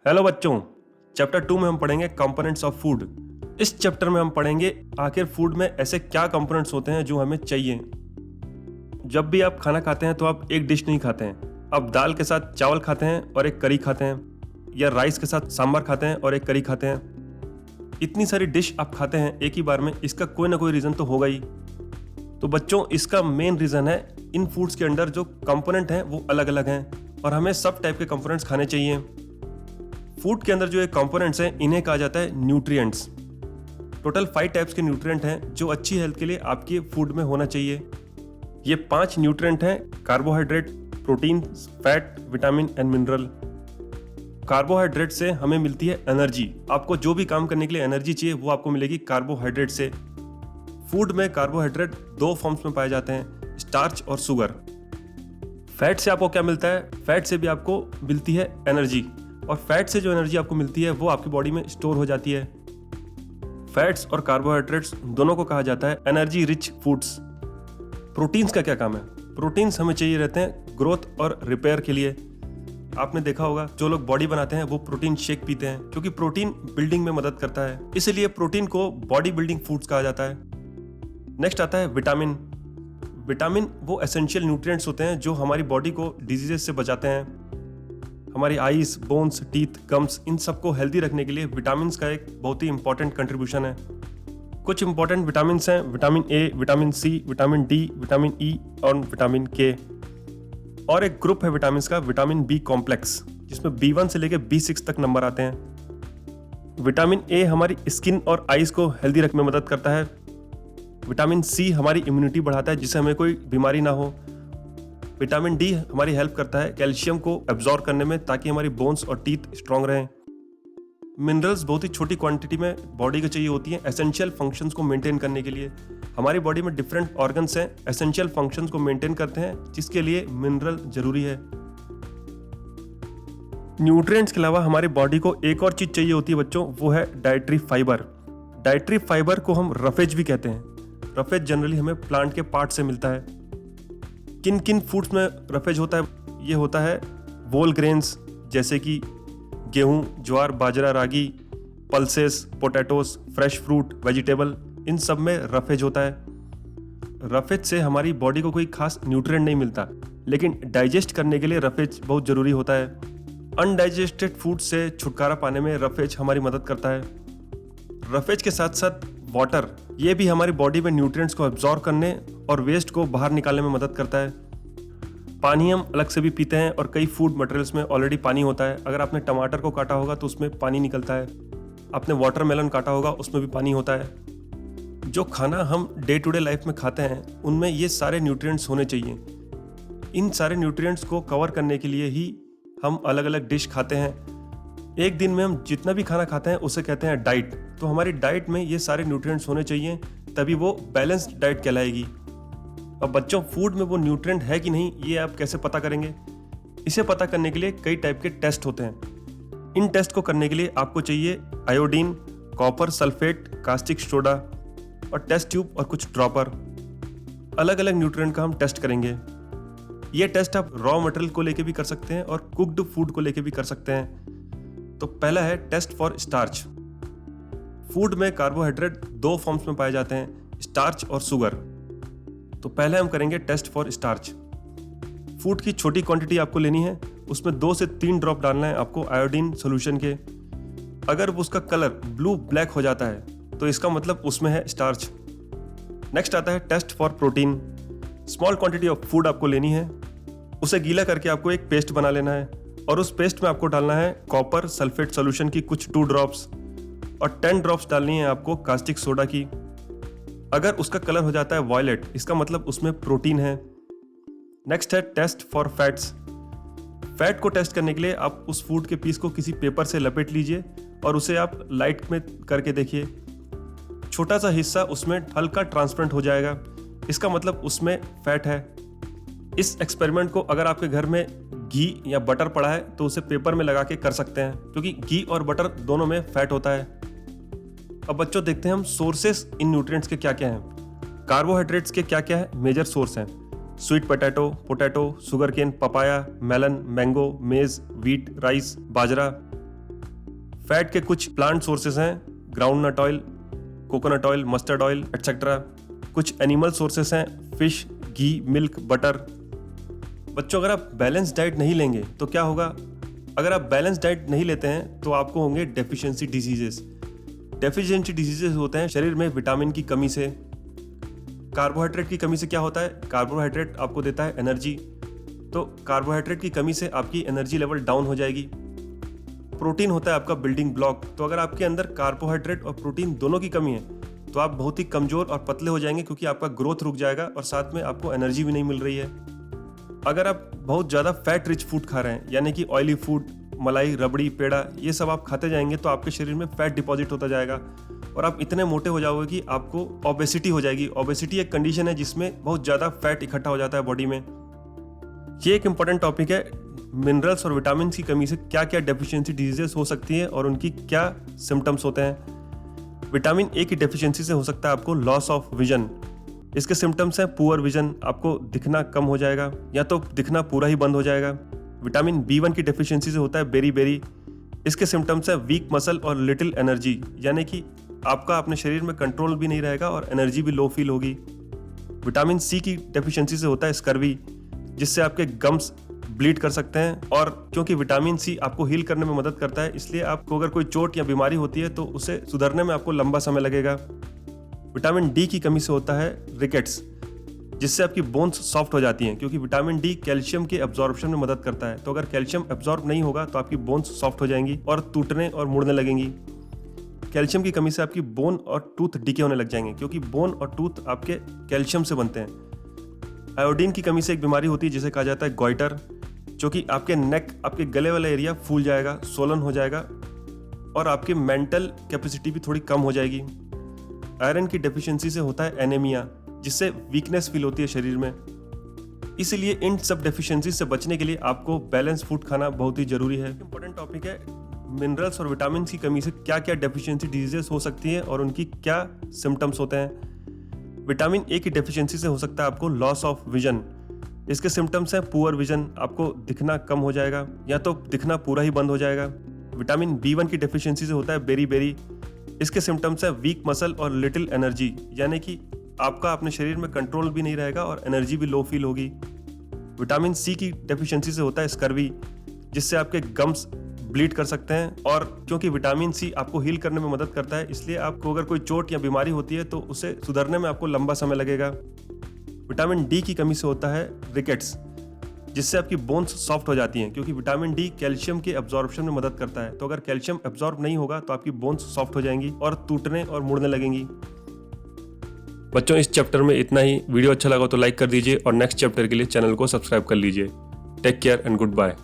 Hello बच्चों, chapter 2 में हम पढ़ेंगे कंपोनेंट्स ऑफ फूड। इस चैप्टर में हम पढ़ेंगे आखिर फूड में ऐसे क्या कंपोनेंट्स होते हैं जो हमें चाहिए। जब भी आप खाना खाते हैं तो आप एक डिश नहीं खाते हैं, आप दाल के साथ चावल खाते हैं और एक करी खाते हैं, या राइस के साथ सांभर खाते हैं और एक करी खाते हैं। इतनी सारी डिश आप खाते हैं एक ही बार में, इसका कोई ना कोई रीज़न तो होगा ही। तो बच्चों, इसका मेन रीज़न है इन फूड्स के अंदर जो कंपोनेंट हैं वो अलग अलग हैं और हमें सब टाइप के कंपोनेंट्स खाने चाहिए। फूड के अंदर जो ये कंपोनेंट्स हैं इन्हें कहा जाता है न्यूट्रिएंट्स। टोटल 5 टाइप्स के न्यूट्रिएंट हैं जो अच्छी हेल्थ के लिए आपके फूड में होना चाहिए। ये 5 न्यूट्रिएंट हैं: carbohydrate, protein, fat, vitamin and mineral. Carbohydrate से हमें मिलती है एनर्जी। आपको जो भी काम करने के लिए एनर्जी चाहिए वो आपको मिलेगी कार्बोहाइड्रेट से। फूड में कार्बोहाइड्रेट 2 फॉर्म्स में पाए जाते हैं, स्टार्च और शुगर। फैट से आपको क्या मिलता है? फैट से भी आपको मिलती है एनर्जी, और फैट से जो एनर्जी आपको मिलती है वो आपकी बॉडी में स्टोर हो जाती है। फैट्स और कार्बोहाइड्रेट्स दोनों को कहा जाता है एनर्जी रिच फूड्स। प्रोटीन्स का क्या काम है? प्रोटीन्स हमें चाहिए रहते हैं ग्रोथ और रिपेयर के लिए। आपने देखा होगा जो लोग बॉडी बनाते हैं वो प्रोटीन शेक पीते हैं, क्योंकि प्रोटीन बिल्डिंग में मदद करता है, इसलिए प्रोटीन को बॉडी बिल्डिंग फूड्स कहा जाता है। नेक्स्ट आता है विटामिन। विटामिन वो एसेंशियल न्यूट्रिएंट्स होते हैं जो हमारी बॉडी को डिजीजेस से बचाते हैं। हमारी आईज, बोन्स, टीथ, गम्स, इन सबको हेल्दी रखने के लिए विटामिन का एक बहुत ही इंपॉर्टेंट कंट्रीब्यूशन है। कुछ इंपॉर्टेंट विटामिन हैं: vitamin A, vitamin C, vitamin D, vitamin E और विटामिन के। और एक ग्रुप है विटामिन का, विटामिन बी कॉम्प्लेक्स, जिसमें B1 से लेकर B6 तक नंबर आते हैं। विटामिन ए हमारी स्किन और आईज को हेल्दी रखने में मदद करता है। विटामिन सी हमारी इम्यूनिटी बढ़ाता है, जिससे हमें कोई बीमारी ना हो। विटामिन डी हमारी हेल्प करता है कैल्शियम को एब्जॉर्ब करने में, ताकि हमारी बोन्स और टीथ स्ट्रांग रहें। मिनरल्स बहुत ही छोटी क्वांटिटी में बॉडी को चाहिए होती हैं एसेंशियल फंक्शंस को मेंटेन करने के लिए। हमारी बॉडी में डिफरेंट ऑर्गन्स हैं, एसेंशियल फंक्शंस को मेंटेन करते हैं, जिसके लिए मिनरल जरूरी है। न्यूट्रिएंट्स के अलावा हमारी बॉडी को एक और चीज चाहिए होती है बच्चों, वो है डाइटरी फाइबर। डाइटरी फाइबर को हम रफेज भी कहते हैं। रफेज जनरली हमें प्लांट के पार्ट से मिलता है। किन किन फूड्स में रफेज होता है? ये होता है व्होल ग्रेन्स, जैसे कि गेहूं, ज्वार, बाजरा, रागी, pulses, potatoes, fresh fruit, vegetable, इन सब में रफेज होता है। रफेज से हमारी बॉडी को कोई खास न्यूट्रिएंट नहीं मिलता, लेकिन डाइजेस्ट करने के लिए रफेज बहुत ज़रूरी होता है। अनडाइजेस्टेड फूड से छुटकारा पाने में रफेज हमारी मदद करता है। रफेज के साथ साथ वाटर, ये भी हमारी बॉडी में न्यूट्रिएंट्स को एब्जॉर्ब करने और वेस्ट को बाहर निकालने में मदद करता है। पानी हम अलग से भी पीते हैं, और कई फूड मटेरियल्स में ऑलरेडी पानी होता है। अगर आपने टमाटर को काटा होगा तो उसमें पानी निकलता है। आपने वाटरमेलन काटा होगा, उसमें भी पानी होता है। जो खाना हम डे टू डे लाइफ में खाते हैं उनमें ये सारे न्यूट्रिएंट्स होने चाहिए। इन सारे न्यूट्रिएंट्स को कवर करने के लिए ही हम अलग अलग डिश खाते हैं। एक दिन में हम जितना भी खाना खाते हैं उसे कहते हैं डाइट। तो हमारी डाइट में ये सारे न्यूट्रिएंट्स होने चाहिए, तभी वो बैलेंस्ड डाइट कहलाएगी। अब बच्चों, फूड में वो न्यूट्रिएंट है कि नहीं, ये आप कैसे पता करेंगे? इसे पता करने के लिए कई टाइप के टेस्ट होते हैं। इन टेस्ट को करने के लिए आपको चाहिए iodine, copper sulphate, caustic soda और टेस्ट ट्यूब और कुछ ड्रॉपर। अलग अलग न्यूट्रिएंट का हम टेस्ट करेंगे। ये टेस्ट आप रॉ मटेरियल को लेके भी कर सकते हैं और कुक्ड फूड को लेके भी कर सकते हैं। तो पहला है टेस्ट फॉर स्टार्च। फूड में कार्बोहाइड्रेट 2 फॉर्म्स में पाए जाते हैं, स्टार्च और शुगर। तो पहले हम करेंगे टेस्ट फॉर स्टार्च। फूड की छोटी क्वांटिटी आपको लेनी है, उसमें 2 से 3 ड्रॉप डालना है आपको आयोडीन सॉल्यूशन के। अगर उसका कलर ब्लू ब्लैक हो जाता है तो इसका मतलब उसमें है स्टार्च। नेक्स्ट आता है test for protein. Small quantity of food आपको लेनी है, उसे गीला करके आपको एक पेस्ट बना लेना है, और उस पेस्ट में आपको डालना है कॉपर सल्फेट सॉल्यूशन की कुछ 2 ड्रॉप्स, और 10 ड्रॉप्स डालनी है आपको कास्टिक सोडा की। अगर उसका कलर हो जाता है वॉयलेट, इसका मतलब उसमें प्रोटीन है। नेक्स्ट है टेस्ट फॉर फैट्स। फैट को टेस्ट करने के लिए आप उस फूड के पीस को किसी पेपर से लपेट लीजिए और उसे आप लाइट में करके देखिए। छोटा सा हिस्सा उसमें हल्का ट्रांसपेरेंट हो जाएगा, इसका मतलब उसमें फैट है। इस एक्सपेरिमेंट को अगर आपके घर में घी या बटर पड़ा है तो उसे पेपर में लगा के कर सकते हैं, क्योंकि घी और बटर दोनों में फैट होता है। अब बच्चों, देखते हैं हम सोर्सेस इन न्यूट्रिएंट्स के क्या क्या हैं। कार्बोहाइड्रेट्स के क्या क्या है मेजर सोर्स हैं? Sweet potato, potato, sugar cane, papaya, melon, mango, maize, wheat, rice, बाजरा। फैट के कुछ प्लांट सोर्सेस हैं, ground nut oil, coconut oil, mustard oil etcetera. कुछ एनिमल सोर्सेस हैं, फिश, घी, मिल्क, बटर। बच्चों अगर आप बैलेंस डाइट नहीं लेंगे तो क्या होगा? अगर आप बैलेंस डाइट नहीं लेते हैं तो आपको होंगे डेफिशिएंसी डिजीजेस। डेफिशिएंसी डिजीजेस होते हैं शरीर में विटामिन की कमी से। कार्बोहाइड्रेट की कमी से क्या होता है? कार्बोहाइड्रेट आपको देता है एनर्जी, तो कार्बोहाइड्रेट की कमी से आपकी एनर्जी लेवल डाउन हो जाएगी। प्रोटीन होता है आपका बिल्डिंग ब्लॉक, तो अगर आपके अंदर कार्बोहाइड्रेट और प्रोटीन दोनों की कमी है तो आप बहुत ही कमजोर और पतले हो जाएंगे, क्योंकि आपका ग्रोथ रुक जाएगा और साथ में आपको एनर्जी भी नहीं मिल रही है। अगर आप बहुत ज़्यादा फैट रिच फूड खा रहे हैं, यानी कि ऑयली फूड, मलाई, रबड़ी, पेड़ा, ये सब आप खाते जाएंगे तो आपके शरीर में फैट डिपॉजिट होता जाएगा और आप इतने मोटे हो जाओगे कि आपको ओबेसिटी हो जाएगी। ओबेसिटी एक कंडीशन है जिसमें बहुत ज़्यादा फैट इकट्ठा हो जाता है बॉडी में। ये एक इंपॉर्टेंट टॉपिक है, मिनरल्स और विटामिन की कमी से क्या क्या डेफिशिएंसी डिजीजेस हो सकती है और उनकी क्या सिम्टम्स होते हैं। विटामिन ए की डेफिशिएंसी से हो सकता है आपको लॉस ऑफ विजन। इसके सिम्टम्स हैं पुअर विजन, आपको दिखना कम हो जाएगा या तो दिखना पूरा ही बंद हो जाएगा। विटामिन B1 की डेफिशिएंसी से होता है बेरी बेरी। इसके सिम्टम्स हैं वीक मसल और लिटिल एनर्जी, यानी कि आपका अपने शरीर में कंट्रोल भी नहीं रहेगा और एनर्जी भी लो फील होगी। विटामिन C की डेफिशिएंसी से होता है स्कर्वी, जिससे आपके गम्स ब्लीड कर सकते हैं। और क्योंकि विटामिन C आपको हील करने में मदद करता है, इसलिए आपको अगर कोई चोट या बीमारी होती है तो उसे सुधरने में आपको लंबा समय लगेगा। विटामिन D की कमी से होता है रिकेट्स, जिससे आपकी बोन्स सॉफ्ट हो जाती हैं, क्योंकि विटामिन D कैल्शियम के एब्जॉर्प्शन में मदद करता है। तो अगर कैल्शियम एब्जॉर्ब नहीं होगा तो आपकी बोन्स सॉफ्ट हो जाएंगी और टूटने और मुड़ने लगेंगी। कैल्शियम की कमी से आपकी बोन और टूथ डिके होने लग जाएंगे, क्योंकि बोन और टूथ आपके कैल्शियम से बनते हैं। आयोडीन की कमी से एक बीमारी होती है जिसे कहा जाता है गॉइटर, जो कि आपके नेक, आपके गले वाला एरिया फूल जाएगा, सोलन हो जाएगा और आपकी मेंटल कैपेसिटी भी थोड़ी कम हो जाएगी। आयरन की डेफिशिएंसी से होता है एनीमिया, जिससे वीकनेस फील होती है शरीर में। इसलिए इन सब डेफिशिएंसी से बचने के लिए आपको बैलेंस फूड खाना बहुत ही जरूरी है। इंपॉर्टेंट टॉपिक है, मिनरल्स और विटामिन की कमी से क्या क्या डेफिशिएंसी डिजीजेस हो सकती है और उनकी क्या सिम्टम्स होते हैं। विटामिन ए की डेफिशिएंसी से हो सकता है आपको लॉस ऑफ विजन। इसके सिम्टम्स हैं पुअर विजन, आपको दिखना कम हो जाएगा या तो दिखना पूरा ही बंद हो जाएगा। विटामिन B1 की डेफिशिएंसी से होता है बेरी बेरी। इसके सिम्टम्स हैं वीक मसल और लिटिल एनर्जी, यानी कि आपका अपने शरीर में कंट्रोल भी नहीं रहेगा और एनर्जी भी लो फील होगी। विटामिन C की डेफिशिएंसी से होता है स्कर्वी, जिससे आपके गम्स ब्लीड कर सकते हैं। और क्योंकि विटामिन C आपको हील करने में मदद करता है, इसलिए आपको अगर कोई चोट या बीमारी होती है तो उसे सुधरने में आपको लंबा समय लगेगा। विटामिन D की कमी से होता है रिकेट्स, जिससे आपकी बोन्स सॉफ्ट हो जाती हैं, क्योंकि विटामिन D कैल्शियम के एब्जॉर्प्शन में मदद करता है। तो अगर कैल्शियम एब्जॉर्ब नहीं होगा तो आपकी बोन्स सॉफ्ट हो जाएंगी और टूटने और मुड़ने लगेंगी। बच्चों इस चैप्टर में इतना ही। वीडियो अच्छा लगा तो लाइक कर दीजिए और नेक्स्ट चैप्टर के लिए चैनल को सब्सक्राइब कर लीजिए। Take care and good bye.